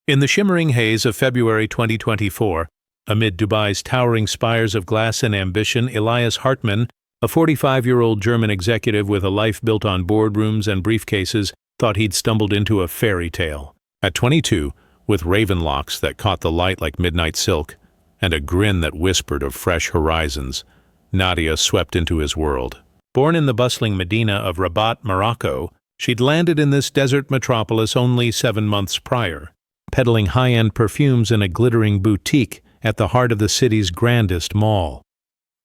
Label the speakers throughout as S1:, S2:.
S1: In the shimmering haze of February 2024, amid Dubai's towering spires of glass and ambition, Elias Hartmann, a 45-year-old German executive with a life built on boardrooms and briefcases, thought he'd stumbled into a fairy tale. At 22, with raven locks that caught the light like midnight silk, and a grin that whispered of fresh horizons, Nadia swept into his world. Born in the bustling Medina of Rabat, Morocco, she'd landed in this desert metropolis only 7 months prior, peddling high-end perfumes in a glittering boutique at the heart of the city's grandest mall.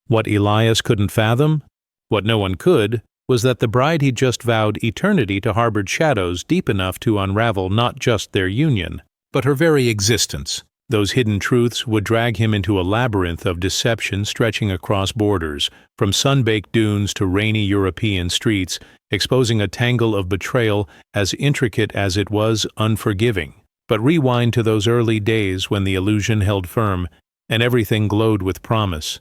S1: What Elias couldn't fathom, what no one could, was that the bride he'd just vowed eternity to harbored shadows deep enough to unravel not just their union, but her very existence. Those hidden truths would drag him into a labyrinth of deception stretching across borders, from sun-baked dunes to rainy European streets, exposing a tangle of betrayal as intricate as it was unforgiving. But rewind to those early days when the illusion held firm and everything glowed with promise.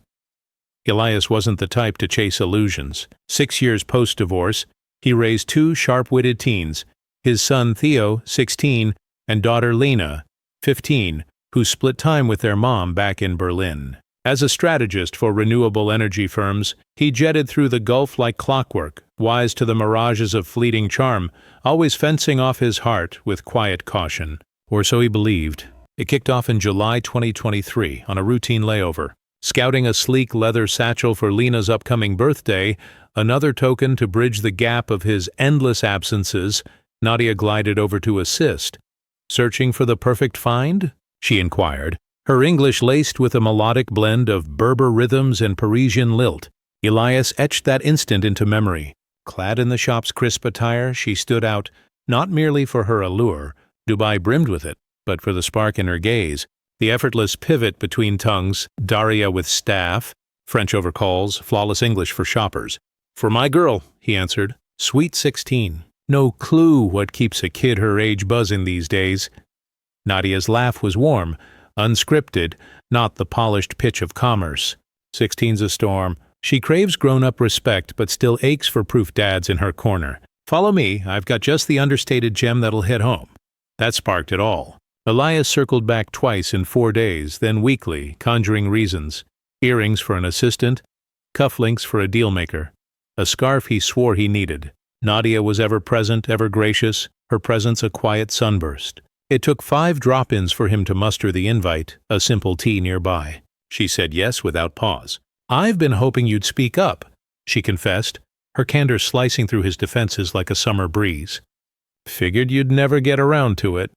S1: Elias wasn't the type to chase illusions. 6 years post-divorce, he raised 2 sharp-witted teens, his son Theo, 16, and daughter Lena, 15, who split time with their mom back in Berlin. As a strategist for renewable energy firms, he jetted through the Gulf like clockwork, wise to the mirages of fleeting charm, always fencing off his heart with quiet caution. Or so he believed. It kicked off in July 2023 on a routine layover. Scouting a sleek leather satchel for Lena's upcoming birthday, another token to bridge the gap of his endless absences, Nadia glided over to assist. "Searching for the perfect find?" she inquired, her English laced with a melodic blend of Berber rhythms and Parisian lilt. Elias etched that instant into memory. Clad in the shop's crisp attire, she stood out, not merely for her allure, Dubai brimmed with it, but for the spark in her gaze, the effortless pivot between tongues, Daria with staff, French over calls, flawless English for shoppers. "For my girl," he answered, "sweet 16. No clue what keeps a kid her age buzzing these days." Nadia's laugh was warm, unscripted, not the polished pitch of commerce. 16's a storm. She craves grown-up respect but still aches for proof dads in her corner. "Follow me, I've got just the understated gem that'll hit home." That sparked it all. Elias circled back twice in 4 days, then weekly, conjuring reasons. Earrings for an assistant, cufflinks for a dealmaker, a scarf he swore he needed. Nadia was ever present, ever gracious, her presence a quiet sunburst. It took 5 drop-ins for him to muster the invite, a simple tea nearby. She said yes without pause. "I've been hoping you'd speak up," she confessed, her candor slicing through his defenses like a summer breeze. "Figured you'd never get around to it."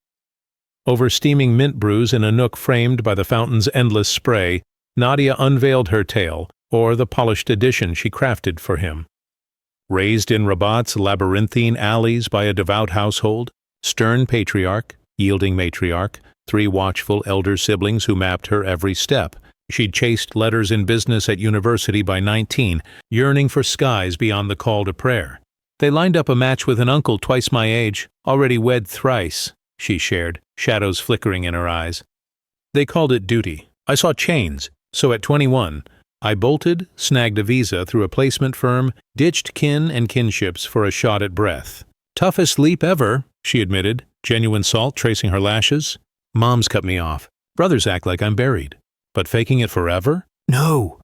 S1: Over steaming mint brews in a nook framed by the fountain's endless spray, Nadia unveiled her tale, or the polished edition she crafted for him. Raised in Rabat's labyrinthine alleys by a devout household, stern patriarch, yielding matriarch, 3 watchful elder siblings who mapped her every step. She'd chased letters in business at university by 19, yearning for skies beyond the call to prayer. "They lined up a match with an uncle twice my age, already wed thrice," she shared, shadows flickering in her eyes. "They called it duty. I saw chains, so at 21, I bolted, snagged a visa through a placement firm, ditched kin and kinships for a shot at breath. Toughest leap ever," she admitted, genuine salt tracing her lashes. "Mom's cut me off. Brothers act like I'm buried. But faking it forever? No."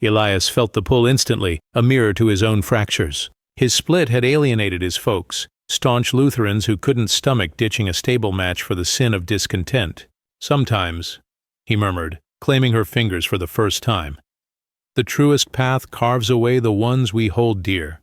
S1: Elias felt the pull instantly, a mirror to his own fractures. His split had alienated his folks, staunch Lutherans who couldn't stomach ditching a stable match for the sin of discontent. "Sometimes," he murmured, claiming her fingers for the first time, "the truest path carves away the ones we hold dear."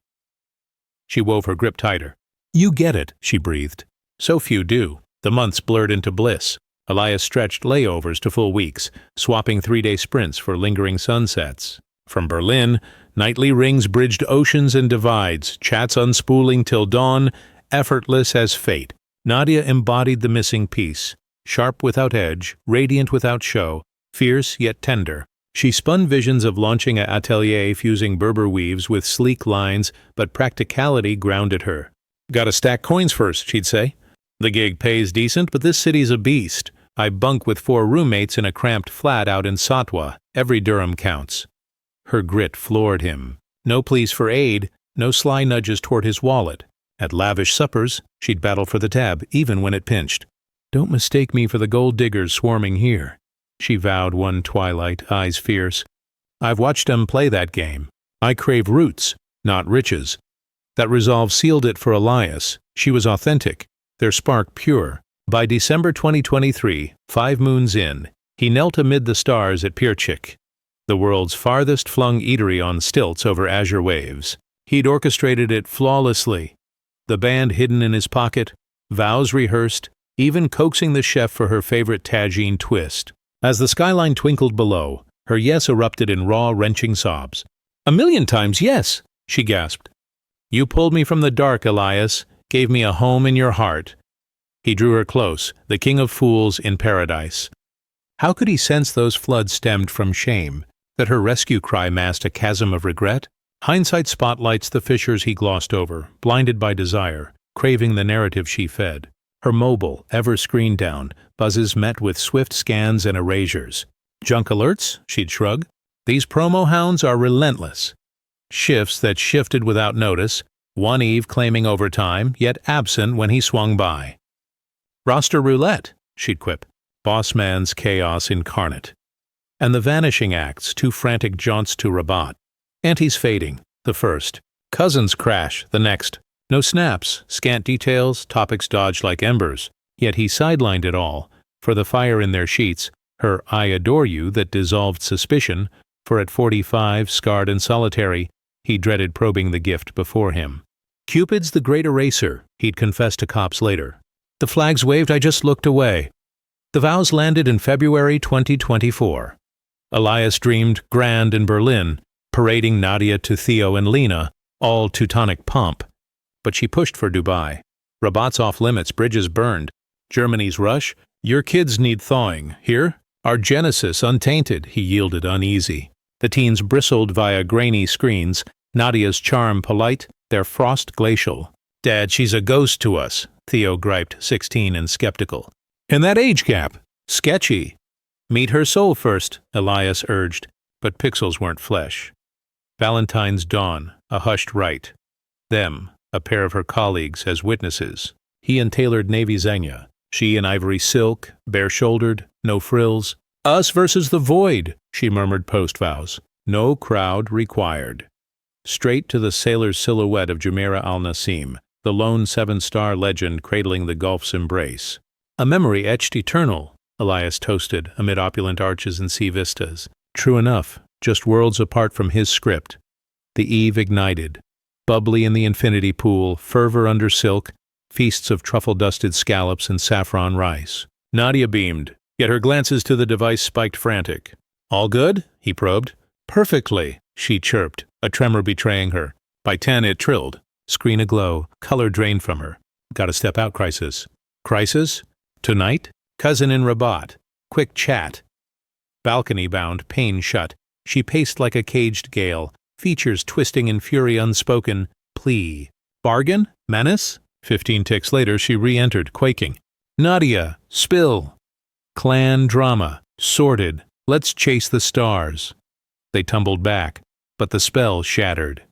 S1: She wove her grip tighter. "You get it," she breathed. So few do. The months blurred into bliss. Elias stretched layovers to full weeks, swapping 3-day sprints for lingering sunsets. From Berlin, nightly rings bridged oceans and divides, chats unspooling till dawn, effortless as fate. Nadia embodied the missing piece, sharp without edge, radiant without show, fierce yet tender. She spun visions of launching an atelier fusing Berber weaves with sleek lines, but practicality grounded her. "Gotta stack coins first," she'd say. "The gig pays decent, but this city's a beast. I bunk with 4 roommates in a cramped flat out in Satwa. Every dirham counts." Her grit floored him. No pleas for aid, no sly nudges toward his wallet. At lavish suppers, she'd battle for the tab, even when it pinched. Don't mistake me for the gold diggers swarming here, she vowed one twilight, eyes fierce. I've watched 'em play that game. I crave roots, not riches. That resolve sealed it for Elias. She was authentic, their spark pure. By December 2023, 5 moons in, he knelt amid the stars at Pirchik, the world's farthest flung eatery on stilts over azure waves. He'd orchestrated it flawlessly, the band hidden in his pocket, vows rehearsed, even coaxing the chef for her favorite tagine twist. As the skyline twinkled below, her yes erupted in raw, wrenching sobs. "A million times yes," she gasped. "You pulled me from the dark, Elias, gave me a home in your heart." He drew her close, the king of fools in paradise. How could he sense those floods stemmed from shame, that her rescue cry masked a chasm of regret? Hindsight spotlights the fissures he glossed over, blinded by desire, craving the narrative she fed. Her mobile, ever screened down, buzzes met with swift scans and erasures. Junk alerts? She'd shrug. These promo hounds are relentless. Shifts that shifted without notice, one eve claiming overtime, yet absent when he swung by. Roster roulette, she'd quip. Boss man's chaos incarnate. And the vanishing acts, 2 frantic jaunts to Rabat. Aunties fading, the first. Cousins crash, the next. No snaps, scant details, topics dodged like embers. Yet he sidelined it all, for the fire in their sheets, her "I adore you" that dissolved suspicion, for at 45, scarred and solitary, he dreaded probing the gift before him. Cupid's the great eraser, he'd confess to cops later. The flags waved, I just looked away. The vows landed in February 2024. Elias dreamed grand in Berlin, parading Nadia to Theo and Lena, all Teutonic pomp. But she pushed for Dubai. Rabat's off limits, bridges burned. Germany's rush? Your kids need thawing. Here? Our Genesis untainted, he yielded uneasy. The teens bristled via grainy screens, Nadia's charm polite, their frost glacial. Dad, she's a ghost to us, Theo griped, 16 and skeptical. And that age gap? Sketchy. Meet her soul first, Elias urged, but pixels weren't flesh. Valentine's dawn, a hushed rite. Them, a pair of her colleagues, as witnesses. He in tailored navy Xenia, she in ivory silk, bare-shouldered, no frills. Us versus the void, she murmured post-vows. No crowd required. Straight to the sailor's silhouette of Jumeirah al-Nassim, the lone 7-star legend cradling the Gulf's embrace. A memory etched eternal, Elias toasted amid opulent arches and sea vistas. True enough, just worlds apart from his script. The eve ignited. Bubbly in the infinity pool, fervor under silk, feasts of truffle-dusted scallops and saffron rice. Nadia beamed, yet her glances to the device spiked frantic. All good? He probed. Perfectly, she chirped, a tremor betraying her. By 10 it trilled. Screen aglow, color drained from her. Gotta step out, crisis. Crisis? Tonight? Cousin in Rabat. Quick chat. Balcony bound, pane shut. She paced like a caged gale, features twisting in fury unspoken. Plea. Bargain? Menace? 15 ticks later she re-entered, quaking. Nadia, spill. Clan drama. Sordid. Let's chase the stars. They tumbled back, but the spell shattered.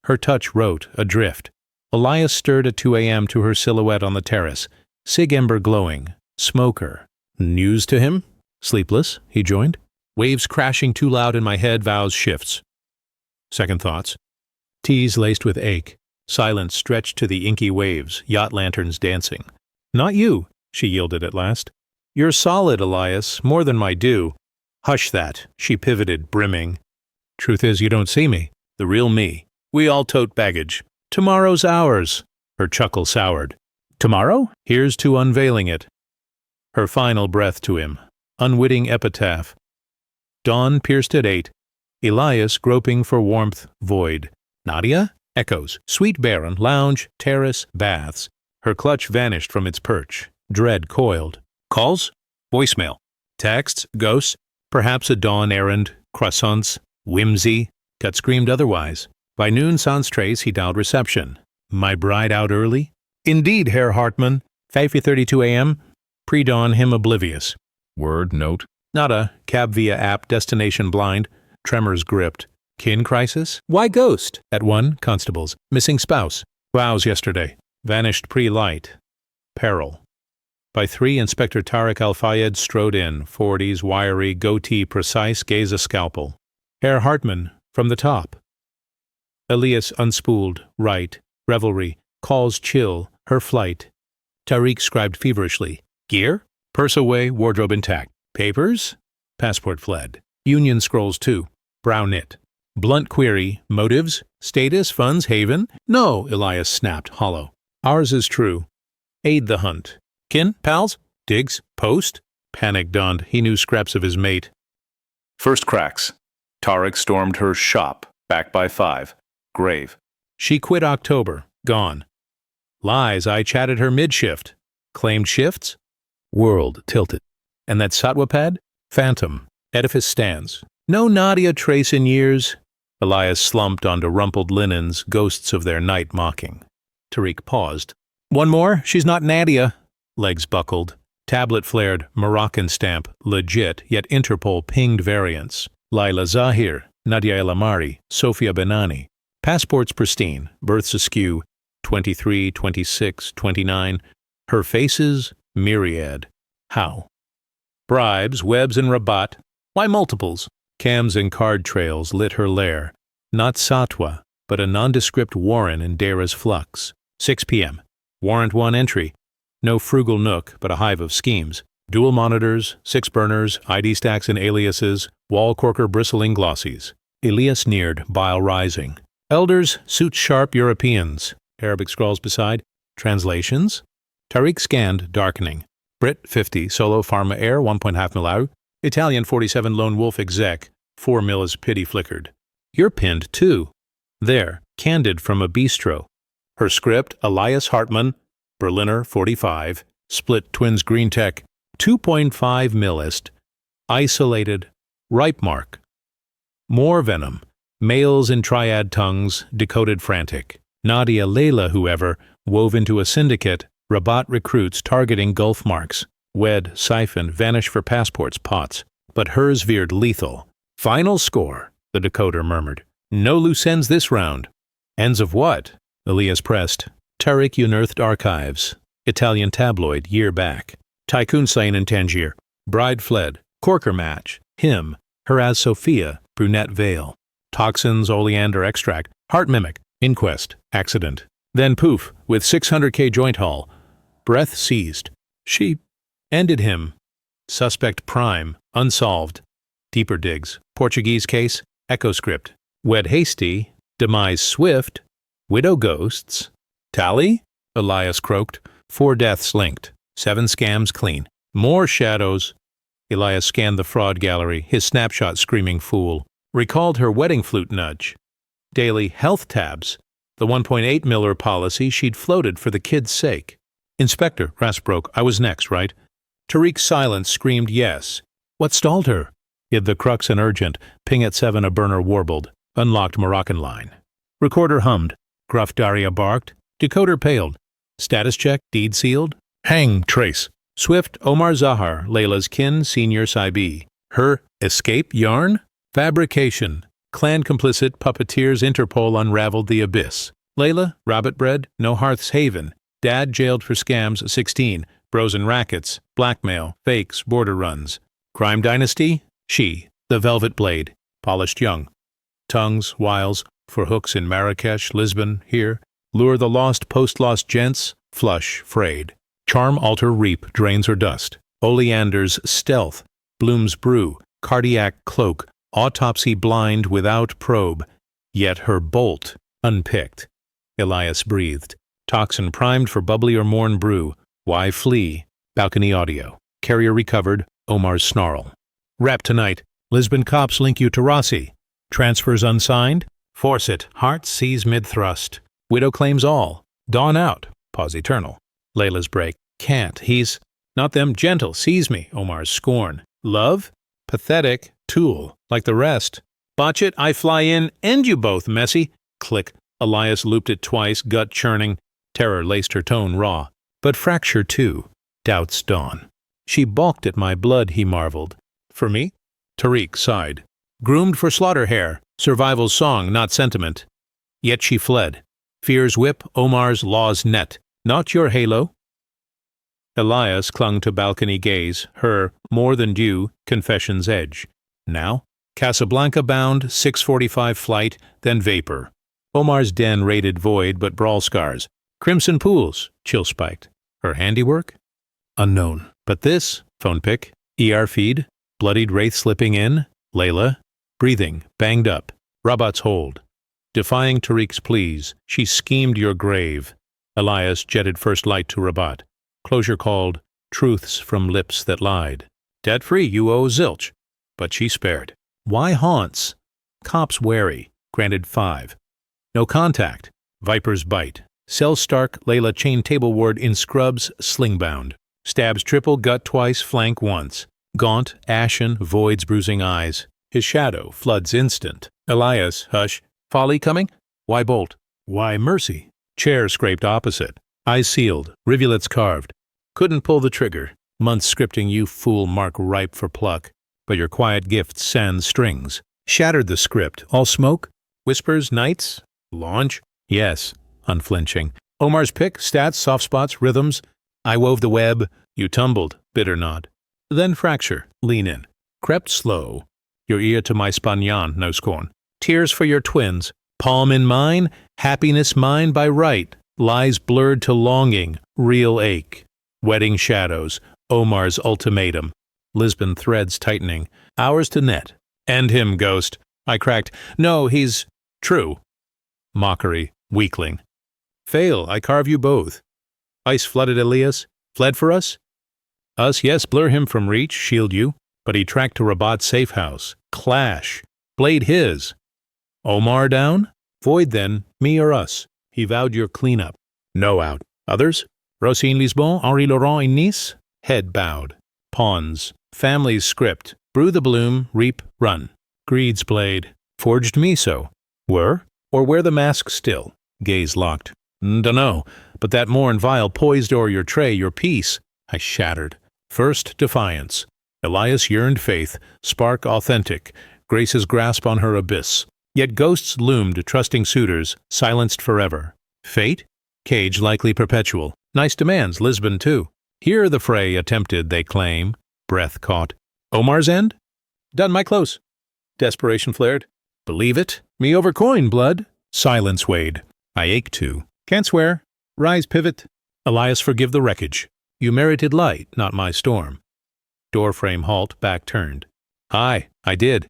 S1: Her touch wrote, adrift. Elias stirred at 2 a.m. to her silhouette on the terrace, cig ember glowing. Smoker. News to him? Sleepless, he joined. Waves crashing too loud in my head, vows shifts. Second thoughts. Teas laced with ache. Silence stretched to the inky waves, yacht lanterns dancing. Not you, she yielded at last. You're solid, Elias, more than my due. Hush that, she pivoted, brimming. Truth is, you don't see me, the real me. We all tote baggage. Tomorrow's ours. Her chuckle soured. Tomorrow? Here's to unveiling it. Her final breath to him. Unwitting epitaph. Dawn pierced at 8. Elias groping for warmth, void. Nadia? Echoes. Sweet Baron, lounge, terrace, baths. Her clutch vanished from its perch. Dread coiled. Calls? Voicemail. Texts? Ghosts? Perhaps a dawn errand? Croissants? Whimsy? Got screamed otherwise. By noon sans trace he dialed reception. My bride out early? Indeed, Herr Hartmann. 5:32 a.m. Pre-dawn him oblivious. Word, note. Nada. Cab via app, destination blind. Tremors gripped. Kin crisis? Why ghost? At 1, constables. Missing spouse. Vows yesterday. Vanished pre-light. Peril. By 3, Inspector Tariq Al-Fayed strode in, 40s, wiry, goatee, precise, gaze a scalpel. Herr Hartmann, from the top. Elias unspooled, right, revelry, calls chill, her flight. Tariq scribed feverishly. Gear? Purse away, wardrobe intact. Papers? Passport fled. Union scrolls too. Brow knit. Blunt query, motives? Status, funds, haven? No, Elias snapped, hollow. Ours is true. Aid the hunt. Kin? Pals? Digs? Post? Panic dawned. He knew scraps of his mate.
S2: First cracks. Tariq stormed her shop, back by 5. Grave.
S1: She quit October. Gone. Lies, I chatted her mid-shift. Claimed shifts? World tilted. And that Satwapad? Phantom. Edifice stands. No Nadia trace in years. Elias slumped onto rumpled linens, ghosts of their night mocking. Tariq paused. One more? She's not Nadia. Legs buckled. Tablet flared, Moroccan stamp, legit, yet Interpol pinged variants. Laila Zahir, Nadia El Amari, Sofia Benani. Passports pristine, births askew, 23, 26, 29. Her faces, myriad. How? Bribes, webs and Rabat. Why multiples? Cams and card trails lit her lair. Not Satwa, but a nondescript warren in Dara's flux. 6 p.m. Warrant 1 entry. No frugal nook, but a hive of schemes. Dual monitors, 6 burners, ID stacks and aliases, wall corker bristling glossies. Elias neared, bile rising. Elders, suits sharp Europeans. Arabic scrawls beside. Translations? Tariq scanned, darkening. Brit, 50, solo pharma air, 1.5 mil. Italian, 47, lone wolf exec, 4 mil as pity flickered. You're pinned, too. There, candid from a bistro. Her script, Elias Hartmann, Berliner, 45, split twins green tech, 2.5 millist, isolated, ripe mark. More venom, males in triad tongues, decoded frantic. Nadia Layla, whoever, wove into a syndicate, Rabat recruits targeting Gulf marks. Wed, siphon, vanish for passports, pots. But hers veered lethal. Final score, the decoder murmured. No loose ends this round. Ends of what? Elias pressed. Tariq unearthed archives. Italian tabloid, year back. Tycoon slain in Tangier. Bride fled. Corker match. Him. Her as Sophia. Brunette veil. Toxins, oleander extract. Heart mimic. Inquest. Accident. Then poof, with 600K joint haul. Breath seized. She ended him. Suspect prime. Unsolved. Deeper digs. Portuguese case. Echo script. Wed hasty. Demise swift. Widow ghosts. Tally? Elias croaked. 4 deaths linked. 7 scams clean. More shadows. Elias scanned the fraud gallery, his snapshot screaming fool. Recalled her wedding flute nudge. Daily health tabs. The 1.8 Miller policy she'd floated for the kid's sake. Inspector, rasp broke. I was next, right? Tariq's silence screamed yes. What stalled her? Hid the crux and urgent. Ping at 7 a burner warbled. Unlocked Moroccan line. Recorder hummed. Gruff Daria barked. Decoder paled. Status check, deed sealed. Hang, trace. Swift Omar Zahar, Layla's kin, senior Saibi. Her escape yarn? Fabrication. Clan complicit, puppeteers, Interpol unraveled the abyss. Layla, rabbit bread, no hearth's haven. Dad jailed for scams, 16. Bros and rackets, blackmail, fakes, border runs. Crime dynasty? She, the velvet blade, polished young. Tongues, wiles, for hooks in Marrakesh, Lisbon, here. Lure the lost post-lost gents, flush, frayed. Charm altar reap, drains her dust. Oleander's stealth, Bloom's brew, cardiac cloak, autopsy blind without probe. Yet her bolt, unpicked. Elias breathed. Toxin primed for bubbly or morn brew. Why flee? Balcony audio. Carrier recovered, Omar's snarl. Rap tonight. Lisbon cops link you to Rossi. Transfers unsigned? Force it. Heart sees mid-thrust. Widow claims all. Dawn out. Pause eternal. Layla's break. Can't. He's not them gentle. Sees me. Omar's scorn. Love? Pathetic. Tool. Like the rest. Botch it. I fly in. End you both, messy. Click. Elias looped it twice, gut churning. Terror laced her tone raw. But fracture too. Doubts dawn. She balked at my blood, he marveled. For me? Tariq sighed. Groomed for slaughter hare. Survival's song, not sentiment. Yet she fled. Fear's whip, Omar's law's net. Not your halo? Elias clung to balcony gaze, her more than due confession's edge. Now, Casablanca-bound 6:45 flight, then vapor. Omar's den rated void but brawl scars. Crimson pools, chill-spiked. Her handiwork? Unknown. But this, phone pic, ER feed, bloodied wraith slipping in, Layla, breathing, banged up, Rabat's hold. Defying Tariq's pleas, she schemed your grave. Elias jetted first light to Rabat. Closure called, truths from lips that lied. Debt-free, you owe zilch. But she spared. Why haunts? Cops wary, granted 5. No contact, viper's bite. Cell Stark, Layla chain table ward in scrubs, sling-bound. Stabs triple, gut twice, flank once. Gaunt, ashen, voids bruising eyes. His shadow floods instant. Elias, hush. Folly coming? Why bolt? Why mercy? Chair scraped opposite. Eyes sealed, rivulets carved. Couldn't pull the trigger. Months scripting you fool mark ripe for pluck. But your quiet gift sans strings. Shattered the script. All smoke? Whispers, nights? Launch? Yes. Unflinching. Omar's pick, stats, soft spots, rhythms. I wove the web. You tumbled. Bitter nod. Then fracture. Lean in. Crept slow. Your ear to my spanyan, no scorn. Tears for your twins. Palm in mine. Happiness mine by right. Lies blurred to longing. Real ache. Wedding shadows. Omar's ultimatum. Lisbon threads tightening. Hours to net. End him, ghost. I cracked. No, he's true. Mockery. Weakling. Fail, I carve you both. Ice flooded Elias. Fled for us? Us, yes, blur him from reach, shield you. But he tracked to Rabat's safe house. Clash. Blade his. Omar down? Void then, me or us. He vowed your cleanup. No out. Others? Rossi in Lisbon, Henri Laurent in Nice? Head bowed. Pawns. Family's script. Brew the bloom, reap, run. Greed's blade. Forged me so. Were? Or wear the mask still? Gaze locked. Dunno, but that morn vial poised o'er your tray, your peace. I shattered. First defiance. Elias yearned faith, spark authentic, Grace's grasp on her abyss. Yet ghosts loomed, trusting suitors, silenced forever. Fate? Cage likely perpetual. Nice demands, Lisbon too. Here the fray attempted, they claim. Breath caught. Omar's end? Done my close. Desperation flared. Believe it? Me over coin, blood. Silence weighed. I ache to. Can't swear. Rise, pivot. Elias, forgive the wreckage. You merited light, not my storm. Doorframe halt, back turned. Aye, I did.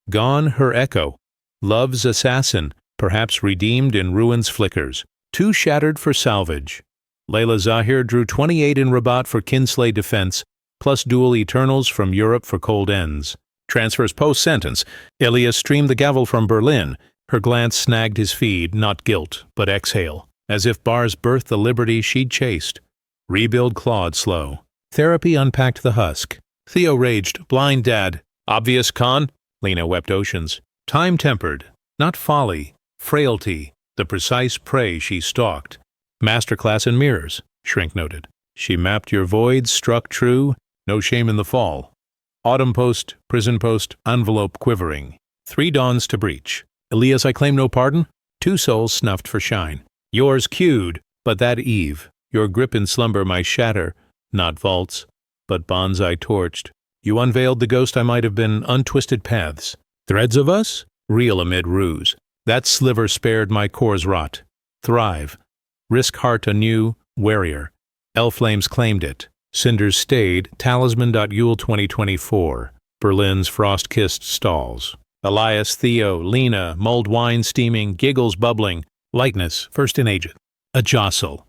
S1: Gone her echo. Love's assassin, perhaps redeemed in ruins flickers. Too shattered for salvage. Layla Zahir drew 28 in Rabat for kinslay defense, plus dual Eternals from Europe for cold ends. Transfers post-sentence. Elias streamed the gavel from Berlin. Her glance snagged his feed, not guilt, but exhale, as if bars birthed the liberty she'd chased. Rebuild clawed slow. Therapy unpacked the husk. Theo raged, blind dad. Obvious con? Lena wept oceans. Time tempered, not folly, frailty, the precise prey she stalked. Masterclass in mirrors, Shrink noted. She mapped your voids, struck true, no shame in the fall. Autumn post, prison post, envelope quivering. 3 dawns to breach. Elias, I claim no pardon. 2 souls snuffed for shine. Yours cued, but that eve. Your grip in slumber my shatter, not vaults, but bonds I torched. You unveiled the ghost I might have been, untwisted paths. Threads of us? Real amid ruse. That sliver spared my core's rot. Thrive. Risk heart anew, warier. L-flames claimed it. Cinders stayed, talisman.yule 2024. Berlin's frost-kissed stalls. Elias, Theo, Lena, mulled wine steaming, giggles bubbling. Likeness, first in agent. A jostle.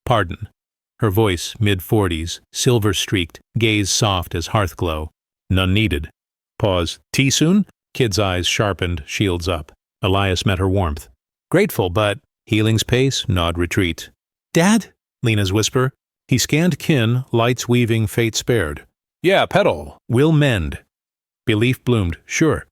S1: Pardon. Her voice, mid-40s, silver-streaked, gaze soft as hearth-glow. None needed. Pause. Tea soon? Kid's eyes sharpened, shields up. Elias met her warmth. Grateful, but healing's pace, nod retreat. Dad? Lena's whisper. He scanned kin, lights weaving, fate spared. Yeah, pedal. Will mend. Belief bloomed, sure.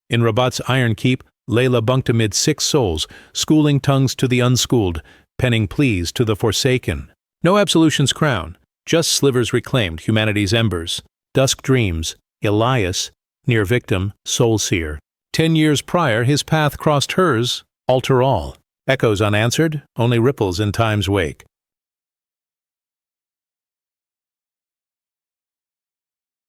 S1: In Rabat's iron keep, Layla bunked amid 6 souls, schooling tongues to the unschooled, penning pleas to the forsaken. No absolution's crown, just slivers reclaimed, humanity's embers. Dusk dreams, Elias, near victim, soul seer. 10 years prior, his path crossed hers, alter all. Echoes unanswered, only ripples in time's wake.